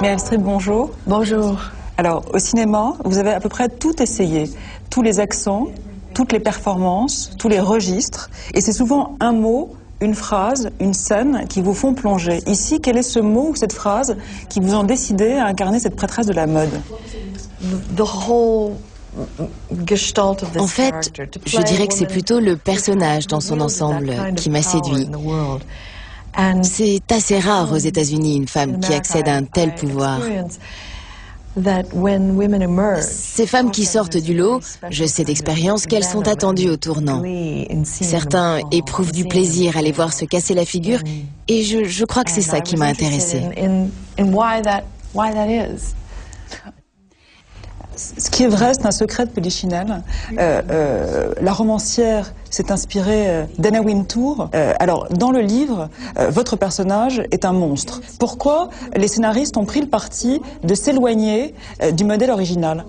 Meryl Streep, bonjour. Bonjour. Alors, au cinéma, vous avez à peu près tout essayé. Tous les accents, toutes les performances, tous les registres. Et c'est souvent un mot, une phrase, une scène qui vous font plonger. Ici, quel est ce mot ou cette phrase qui vous ont décidé à incarner cette prêtresse de la mode? En fait, je dirais que c'est plutôt le personnage dans son ensemble qui m'a séduit. C'est assez rare aux États-Unis une femme qui accède à un tel pouvoir. Ces femmes qui sortent du lot, je sais d'expérience qu'elles sont attendues au tournant. Certains éprouvent du plaisir à les voir se casser la figure, et je crois que c'est ça qui m'a intéressée. Ce qui est vrai, c'est un secret de Polichinelle. La romancière s'est inspirée d'Anna Wintour. Alors, dans le livre, votre personnage est un monstre. Pourquoi les scénaristes ont pris le parti de s'éloigner du modèle original?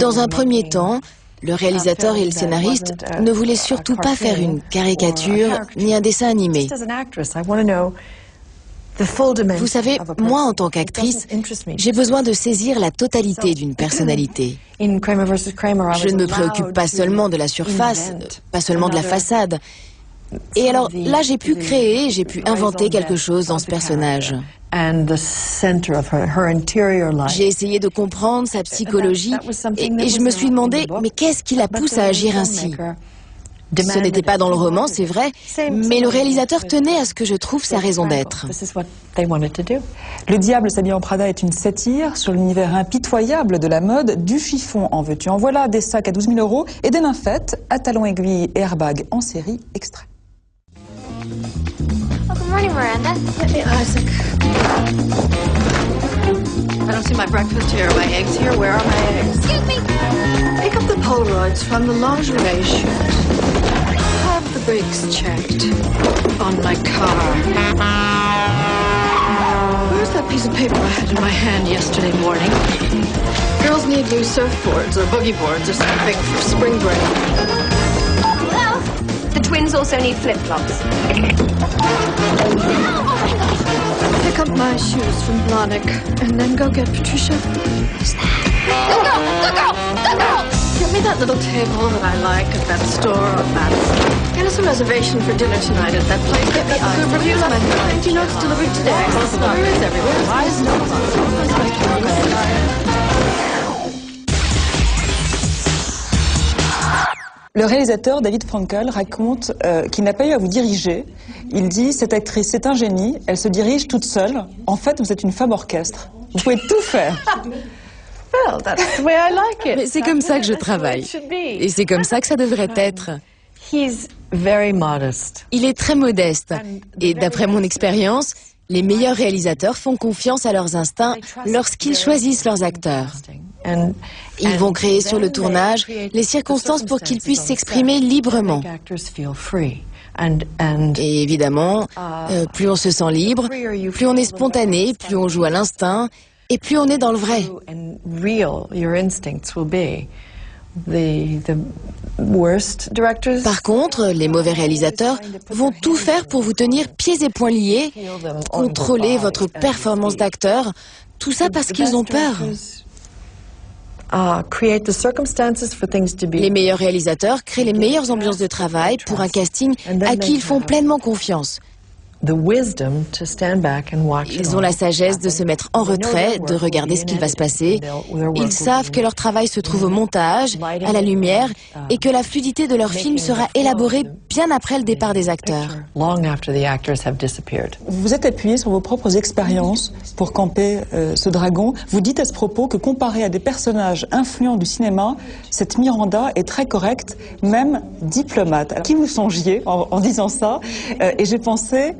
Dans un premier temps, le réalisateur et le scénariste ne voulaient surtout pas faire une caricature ni un dessin animé. Vous savez, moi en tant qu'actrice, j'ai besoin de saisir la totalité d'une personnalité. Je ne me préoccupe pas seulement de la surface, pas seulement de la façade. Et alors là, j'ai pu créer, j'ai pu inventer quelque chose dans ce personnage. J'ai essayé de comprendre sa psychologie et je me suis demandé, mais qu'est-ce qui la pousse à agir ainsi ? Ce n'était pas dans le roman, c'est vrai, mais le réalisateur tenait à ce que je trouve sa raison d'être. Le diable s'habille en Prada est une satire sur l'univers impitoyable de la mode, du chiffon en veux-tu en voilà, des sacs à 12 000 € et des nymphètes à talons aiguilles et airbags en série extrait. Oh, good morning, Miranda. Hey, Isaac. I don't see my breakfast here, my eggs here. Where are my eggs? Excuse me. Pick up the Polaroids from the lingerie shoot. Have the brakes checked on my car. Where's that piece of paper I had in my hand yesterday morning? Girls need new surfboards or boogie boards or something for spring break. Well, the twins also need flip-flops. Pick up my shoes from Blahnik and then go get Patricia. Who's that? Go, girl! Go, girl! Go, girl! Get me that little table that I like at that store on Madison. Get us a reservation for dinner tonight at that place. Get me good reviews last night. You know it's delivered today. Where is everywhere? Why is no one? Le réalisateur David Frankel raconte qu'il n'a pas eu à vous diriger. Il dit, cette actrice, c'est un génie, elle se dirige toute seule. En fait, vous êtes une femme orchestre. Vous pouvez tout faire. Mais c'est comme ça que je travaille. Et c'est comme ça que ça devrait être. Il est très modeste. Et d'après mon expérience, les meilleurs réalisateurs font confiance à leurs instincts lorsqu'ils choisissent leurs acteurs. Ils vont créer sur le tournage les circonstances pour qu'ils puissent s'exprimer librement. Et évidemment, plus on se sent libre, plus on est spontané, plus on joue à l'instinct, et plus on est dans le vrai. Par contre, les mauvais réalisateurs vont tout faire pour vous tenir pieds et poings liés, contrôler votre performance d'acteur, tout ça parce qu'ils ont peur. Les meilleurs réalisateurs créent les meilleures ambiances de travail pour un casting à qui ils font pleinement confiance. Ils ont la sagesse de se mettre en retrait, de regarder ce qui va se passer. Ils savent que leur travail se trouve au montage, à la lumière, et que la fluidité de leur film sera élaborée bien après le départ des acteurs. Vous vous êtes appuyé sur vos propres expériences pour camper ce dragon. Vous dites à ce propos que comparé à des personnages influents du cinéma, cette Miranda est très correcte, même diplomate. À qui vous songiez en disant ça? Et j'ai pensé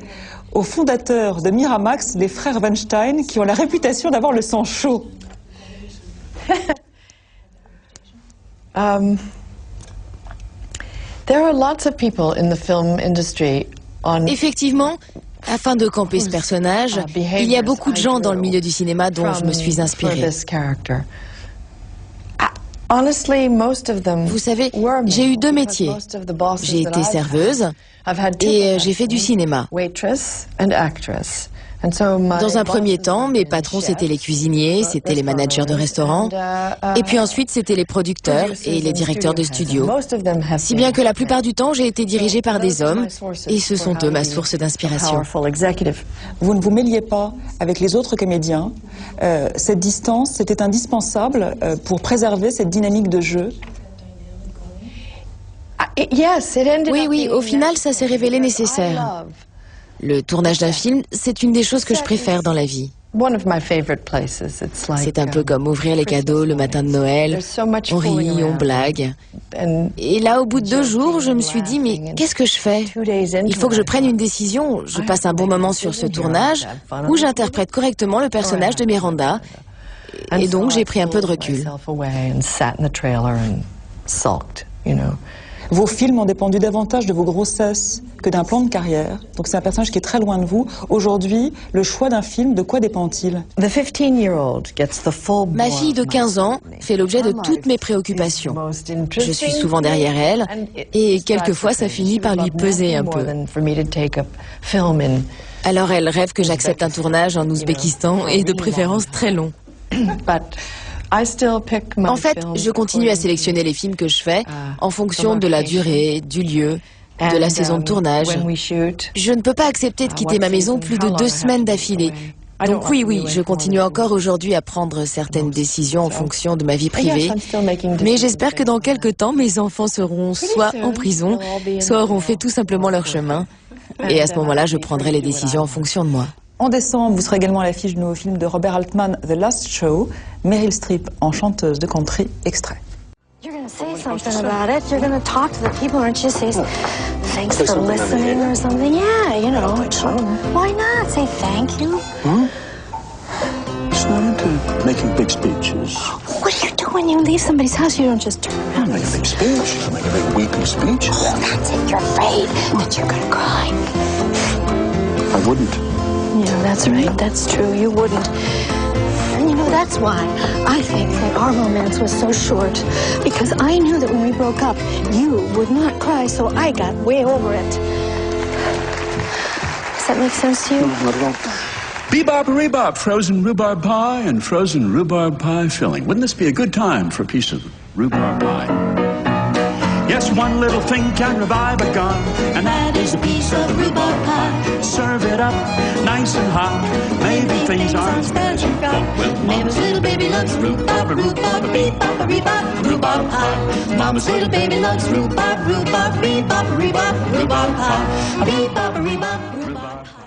aux fondateurs de Miramax, les frères Weinstein, qui ont la réputation d'avoir le sang chaud. Effectivement, afin de camper ce personnage, il y a beaucoup de gens dans le milieu du cinéma dont je me suis inspirée. Vous savez, j'ai eu 2 métiers. J'ai été serveuse et j'ai fait du cinéma. Dans un premier temps, mes patrons, c'était les cuisiniers, c'était les managers de restaurants, et puis ensuite, c'était les producteurs et les directeurs de studio. Si bien que la plupart du temps, j'ai été dirigée par des hommes, et ce sont eux ma source d'inspiration. Vous ne vous mêliez pas avec les autres comédiens. Cette distance, c'était indispensable pour préserver cette dynamique de jeu. Oui, au final, ça s'est révélé nécessaire. Le tournage d'un film, c'est une des choses que je préfère dans la vie. C'est un peu comme ouvrir les cadeaux le matin de Noël. On rit, on blague. Et là, au bout de 2 jours, je me suis dit, mais qu'est-ce que je fais? Il faut que je prenne une décision. Je passe un bon moment sur ce tournage où j'interprète correctement le personnage de Miranda. Et donc, j'ai pris un peu de recul. Vos films ont dépendu davantage de vos grossesses que d'un plan de carrière. Donc c'est un personnage qui est très loin de vous. Aujourd'hui, le choix d'un film, de quoi dépend-il? Ma fille de 15 ans fait l'objet de toutes mes préoccupations. Je suis souvent derrière elle et quelquefois ça finit par lui peser un peu. Alors elle rêve que j'accepte un tournage en Ouzbékistan et de préférence très long. En fait, je continue à sélectionner les films que je fais en fonction de la durée, du lieu, de la saison de tournage. Je ne peux pas accepter de quitter ma maison plus de 2 semaines d'affilée. Donc oui, je continue encore aujourd'hui à prendre certaines décisions en fonction de ma vie privée. Mais j'espère que dans quelques temps, mes enfants seront soit en prison, soit auront fait tout simplement leur chemin. Et à ce moment-là, je prendrai les décisions en fonction de moi. En décembre, vous serez également à l'affiche du nouveau film de Robert Altman, The Last Show. Meryl Streep en chanteuse de country, extrait. You're going to say something about it. You're going to talk to the people, aren't you? Say thanks for listening or something. Yeah, you know. Why not? Say thank you. It's not into making big speeches. What do you do when you leave somebody's house? You don't just turn around. I make a big speech. I make a big weepy speech. Oh, that's it. You're afraid that you're going to cry. I wouldn't. Yeah, that's right. That's true. You wouldn't. And you know, that's why I think that our romance was so short. Because I knew that when we broke up, you would not cry, so I got way over it. Does that make sense to you? No, not at all. Bebop-a-rebop, frozen rhubarb pie and frozen rhubarb pie filling. Wouldn't this be a good time for a piece of rhubarb pie? Yes, one little thing can revive a gun, and that is a piece of rhubarb pie. Serve it up, nice and hot. Maybe things aren't as you got. Well, Mama's little baby loves rhubarb, rhubarb, bebop, rhubarb, rhubarb pie. Mama's little baby loves rhubarb, rhubarb, bebop, rhubarb, rhubarb pie. Bebop, rhubarb, rhubarb pie.